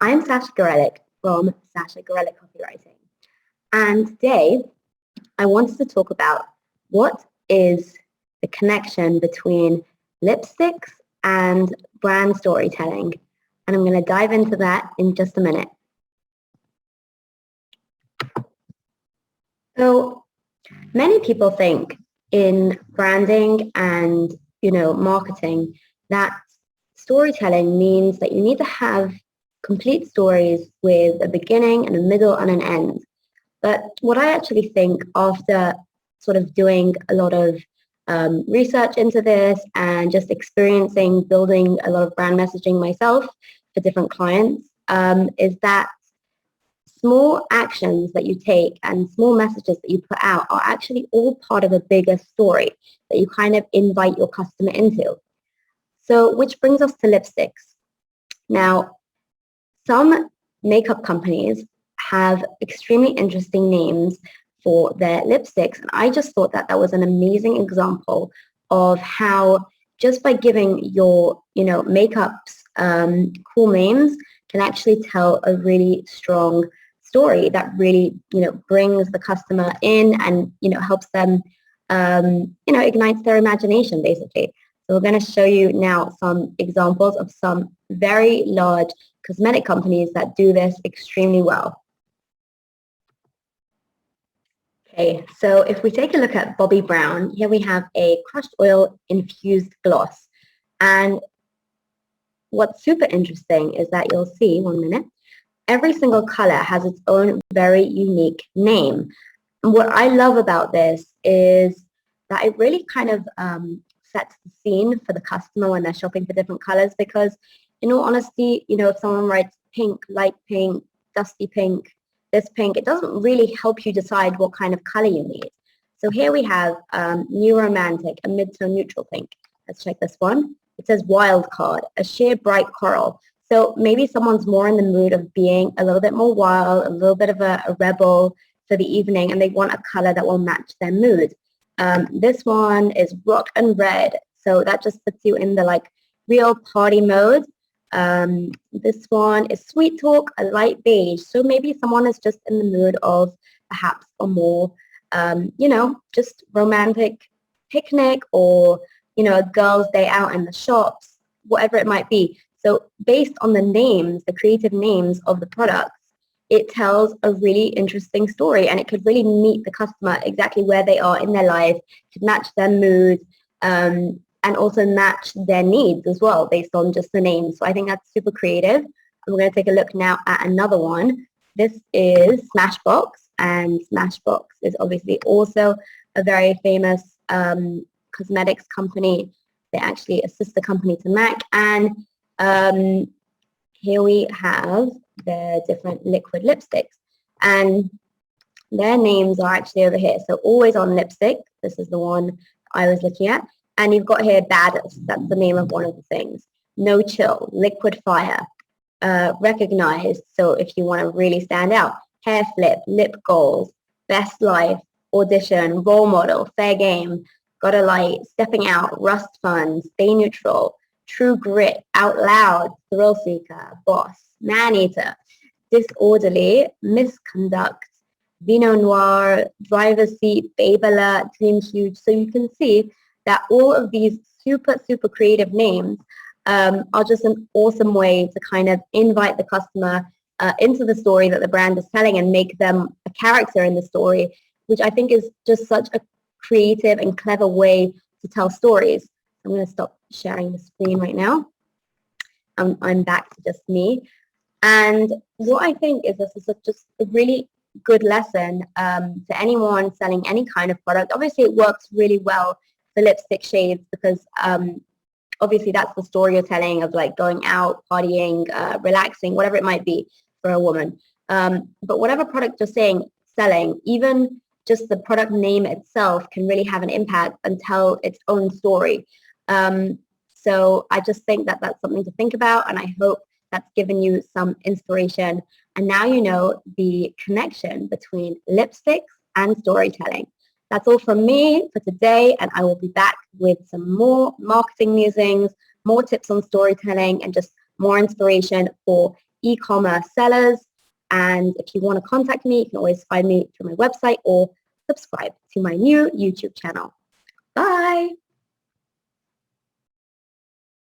I'm Sasha Gorelick from Sasha Gorelick Copywriting. And today I wanted to talk about what is the connection between lipsticks and brand storytelling. And I'm going to dive into that in just a minute. So many people think in branding and, marketing that storytelling means that you need to have complete stories with a beginning and a middle and an end. But what I actually think after sort of doing a lot of research into this and just experiencing building a lot of brand messaging myself for different clients is that small actions that you take and small messages that you put out are actually all part of a bigger story that you kind of invite your customer into. So, which brings us to lipsticks. Now, some makeup companies have extremely interesting names for their lipsticks, and I just thought that that was an amazing example of how just by giving your, makeups cool names can actually tell a really strong story that really, brings the customer in and, helps them, ignites their imagination, basically. So we're going to show you now some examples of some very large cosmetic companies that do this extremely well. Okay, so if we take a look at Bobbi Brown, here we have a crushed oil infused gloss. And what's super interesting is that you'll see, one minute, every single color has its own very unique name. And what I love about this is that it really kind of sets the scene for the customer when they're shopping for different colors, because in all honesty, if someone writes pink, light pink, dusty pink, this pink, it doesn't really help you decide what kind of color you need. So here we have New Romantic, a mid-tone neutral pink. Let's check this one. It says Wild Card, a sheer bright coral. So maybe someone's more in the mood of being a little bit more wild, a little bit of a rebel for the evening, and they want a color that will match their mood. This one is Rock and Red, so that just puts you in the real party mode. This one is Sweet Talk, a light beige, so maybe someone is just in the mood of perhaps a more, just romantic picnic or, a girl's day out in the shops, whatever it might be. So based on the names, the creative names of the products, it tells a really interesting story, and it could really meet the customer exactly where they are in their life, could match their mood, and also match their needs as well based on just the name. So I think that's super creative. And we're going to take a look now at another one. This is Smashbox, and Smashbox is obviously also a very famous cosmetics company. They're actually a sister company to MAC, and here we have the different liquid lipsticks, and their names are actually over here. So Always On Lipstick, this is the one I was looking at, and you've got here Baddest, that's the name of one of the things. No Chill, Liquid Fire, Recognized, so if you want to really stand out. Hair Flip, Lip Goals, Best Life, Audition, Role Model, Fair Game, Gotta Light, Stepping Out, Rust Fund, Stay Neutral, True Grit, Out Loud, Thrill Seeker, Boss, Man Eater, Disorderly, Misconduct, Vino Noir, Driver's Seat, Babe Alert, Dream Huge. So you can see that all of these super, super creative names are just an awesome way to kind of invite the customer into the story that the brand is telling and make them a character in the story, which I think is just such a creative and clever way to tell stories. I'm going to stop sharing the screen right now. I'm back to just me. And what I think is this is just a really good lesson to anyone selling any kind of product. Obviously, it works really well for lipstick shades because obviously that's the story you're telling of going out, partying, relaxing, whatever it might be for a woman. But whatever product you're selling, even just the product name itself can really have an impact and tell its own story. So I just think that that's something to think about, and I hope that's given you some inspiration. And now you know the connection between lipsticks and storytelling. That's all from me for today, and I will be back with some more marketing musings, more tips on storytelling, and just more inspiration for e-commerce sellers. And if you want to contact me, you can always find me through my website or subscribe to my new YouTube channel. Bye.